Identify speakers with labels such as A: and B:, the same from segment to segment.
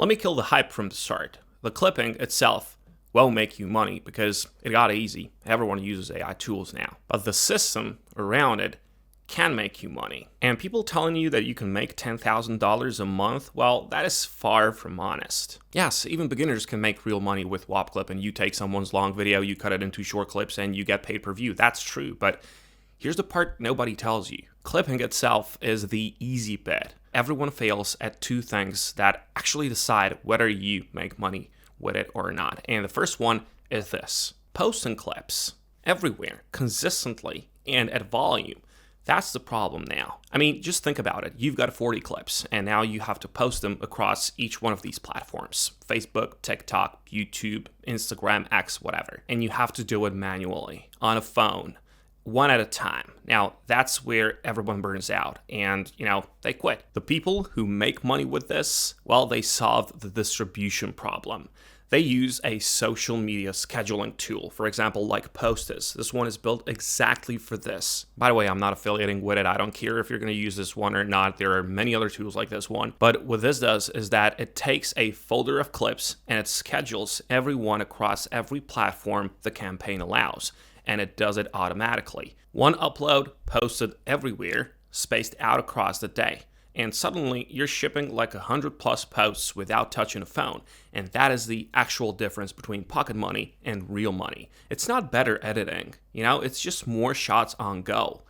A: Let me kill the hype from the start. The clipping itself will make you money because it got easy. Everyone uses AI tools now. But the system around it can make you money. And people telling you that you can make $10,000 a month, well, that is far from honest. Yes, even beginners can make real money with Whop Clipping. You take someone's long video, you cut it into short clips, and you get paid per view. That's true, but here's the part nobody tells you. Clipping itself is the easy bit. Everyone fails at two things that actually decide whether you make money with it or not. And the first one is this: posting clips everywhere, consistently, and at volume. That's the problem now. I mean, just think about it. You've got 40 clips, and now you have to post them across each one of these platforms: Facebook, TikTok, YouTube, Instagram, X, whatever. And you have to do it manually, on a phone, one at a time. Now, that's where everyone burns out and, they quit. The people who make money with this, well, they solved the distribution problem. They use a social media scheduling tool, for example, like Postiz. This one is built exactly for this. By the way, I'm not affiliating with it. I don't care if you're going to use this one or not. There are many other tools like this one. But what this does is that it takes a folder of clips and it schedules every one across every platform the campaign allows. And it does it automatically. One upload posted everywhere, spaced out across the day. And suddenly you're shipping like 100 plus posts without touching a phone. And that is the actual difference between pocket money and real money. It's not better editing, it's just more shots on go.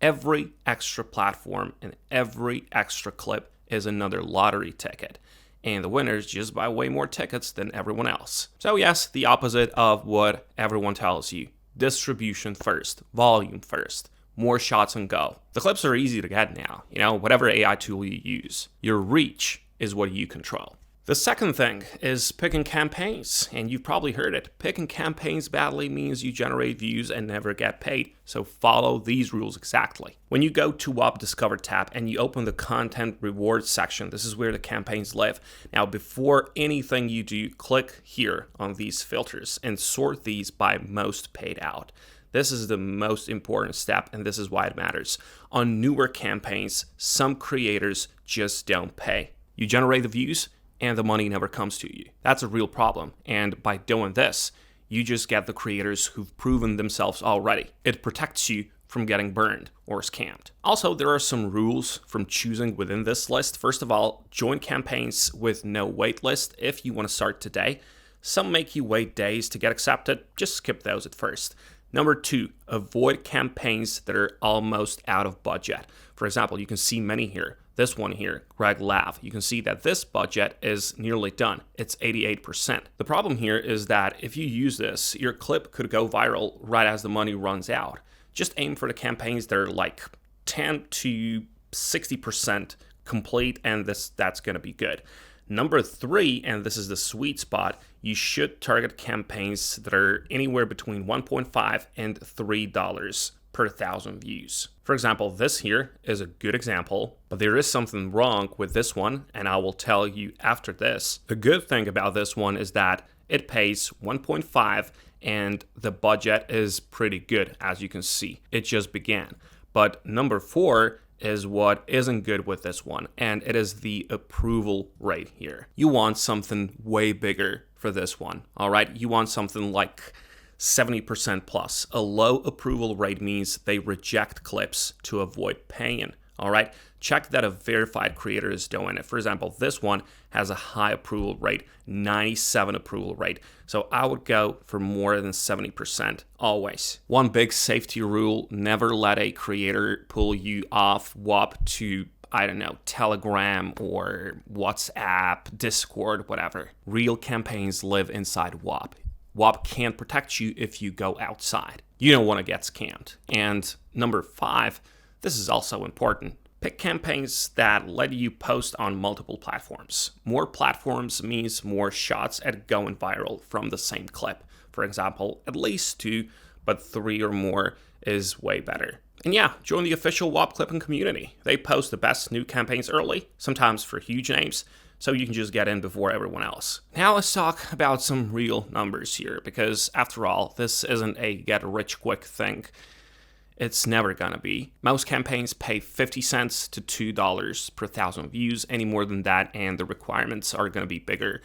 A: Every extra platform and every extra clip is another lottery ticket. And the winners just buy way more tickets than everyone else. So yes, the opposite of what everyone tells you. Distribution first, volume first. More shots on go. The clips are easy to get now, whatever AI tool you use. Your reach is what you control. The second thing is picking campaigns, and you've probably heard it. Picking campaigns badly means you generate views and never get paid, so follow these rules exactly. When you go to Whop Discover tab and you open the content rewards section, this is where the campaigns live. Now, before anything you do, click here on these filters and sort these by most paid out. This is the most important step, and this is why it matters. On newer campaigns, some creators just don't pay. You generate the views, and the money never comes to you. That's a real problem, and by doing this, you just get the creators who've proven themselves already. It protects you from getting burned or scammed. Also, there are some rules from choosing within this list. First of all, join campaigns with no wait list if you want to start today. Some make you wait days to get accepted. Just skip those at first. Number 2, avoid campaigns that are almost out of budget. For example, you can see many here. This one here, Greg Lav, you can see that this budget is nearly done. It's 88%. The problem here is that if you use this, your clip could go viral right as the money runs out. Just aim for the campaigns that are like 10 to 60% complete, and that's going to be good. Number 3, and this is the sweet spot, you should target campaigns that are anywhere between $1.5 and $3 per 1,000 views. For example, this here is a good example, but there is something wrong with this one, and I will tell you after this. The good thing about this one is that it pays 1.5 and the budget is pretty good, as you can see. It just began. But number 4 is what isn't good with this one, and it is the approval rate here. You want something way bigger for this one, all right? You want something like 70% plus. A low approval rate means they reject clips to avoid paying, all right? Check that a verified creator is doing it. For example, this one has a high approval rate, 97 approval rate. So I would go for more than 70% always. One big safety rule: never let a creator pull you off Whop to, Telegram or WhatsApp, Discord, whatever. Real campaigns live inside Whop. Whop can't protect you if you go outside. You don't want to get scammed. And number 5, this is also important. Pick campaigns that let you post on multiple platforms. More platforms means more shots at going viral from the same clip. For example, at least 2, but 3 or more is way better. And yeah, join the official Whop Clipping community. They post the best new campaigns early, sometimes for huge names, so you can just get in before everyone else. Now let's talk about some real numbers here, because after all, this isn't a get-rich-quick thing. It's never gonna be. Most campaigns pay 50 cents to $2 per thousand views. Any more than that, and the requirements are gonna be bigger.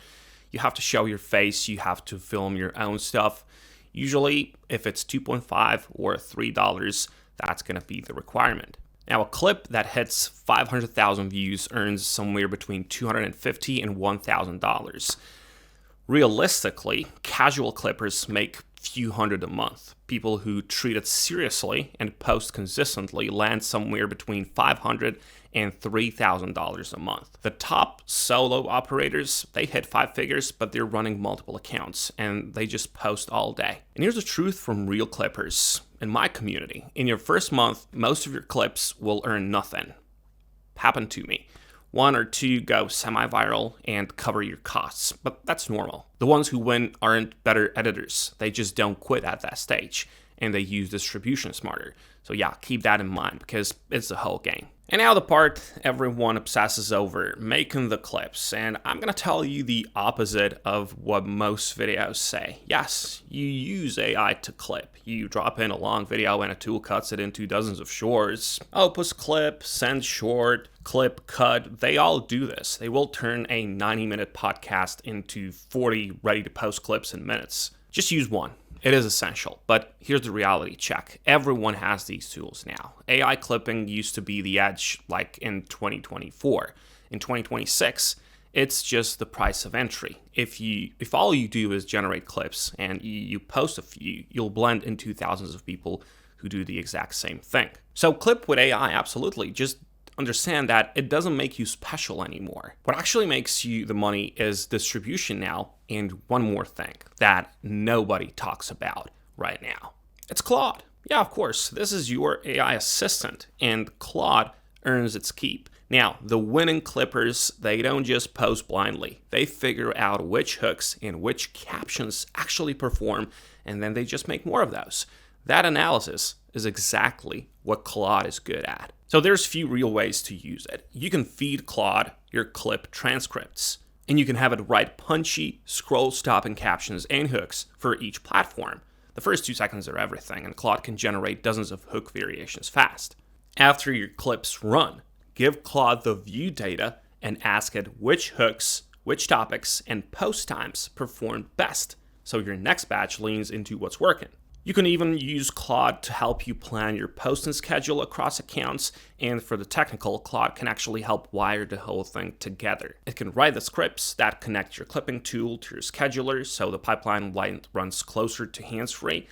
A: You have to show your face, you have to film your own stuff. Usually, if it's 2.5 or $3, that's gonna be the requirement. Now, a clip that hits 500,000 views earns somewhere between $250 and $1,000. Realistically, casual clippers make few hundred a month. People who treat it seriously and post consistently land somewhere between $500 and $3,000 a month. The top solo operators, they hit 5 figures, but they're running multiple accounts and they just post all day. And here's the truth from real clippers. In my community, in your first month, most of your clips will earn nothing. Happened to me. 1 or 2 go semi-viral and cover your costs, but that's normal. The ones who win aren't better editors. They just don't quit at that stage, and they use distribution smarter. So yeah, keep that in mind because it's the whole game. And now the part everyone obsesses over, making the clips. And I'm gonna tell you the opposite of what most videos say. Yes, you use AI to clip. You drop in a long video and a tool cuts it into dozens of shorts. Opus clip, send short, clip, cut, they all do this. They will turn a 90-minute podcast into 40 ready-to-post clips in minutes. Just use one. It is essential, but here's the reality check. Everyone has these tools now. AI clipping used to be the edge like in 2024. In 2026, it's just the price of entry. If all you do is generate clips and you post a few, you'll blend into thousands of people who do the exact same thing. So clip with AI, absolutely. Just understand that it doesn't make you special anymore. What actually makes you the money is distribution now, and one more thing that nobody talks about right now. It's Claude. Yeah, of course, this is your AI assistant, and Claude earns its keep. Now, the winning clippers, they don't just post blindly. They figure out which hooks and which captions actually perform, and then they just make more of those. That analysis is exactly what Claude is good at. So there's few real ways to use it. You can feed Claude your clip transcripts, and you can have it write punchy, scroll-stopping captions and hooks for each platform. The first 2 seconds are everything, and Claude can generate dozens of hook variations fast. After your clips run, give Claude the view data and ask it which hooks, which topics, and post times performed best, so your next batch leans into what's working. You can even use Claude to help you plan your posting schedule across accounts, and for the technical, Claude can actually help wire the whole thing together. It can write the scripts that connect your clipping tool to your scheduler, so the pipeline runs closer to hands-free.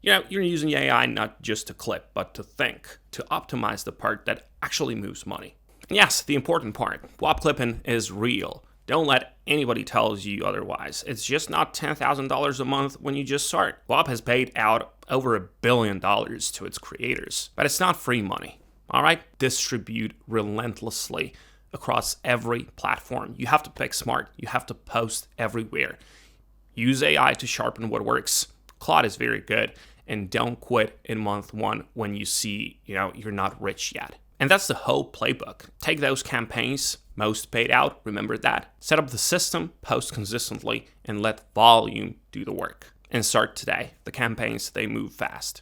A: You're using AI not just to clip, but to think, to optimize the part that actually moves money. And yes, the important part, Whop Clipping is real. Don't let anybody tell you otherwise. It's just not $10,000 a month when you just start. Whop has paid out over $1 billion to its creators, but it's not free money. All right? Distribute relentlessly across every platform. You have to pick smart. You have to post everywhere. Use AI to sharpen what works. Claude is very good, and don't quit in month 1 when you see, you're not rich yet. And that's the whole playbook. Take those campaigns, most paid out, remember that. Set up the system, post consistently, and let volume do the work. And start today. The campaigns, they move fast.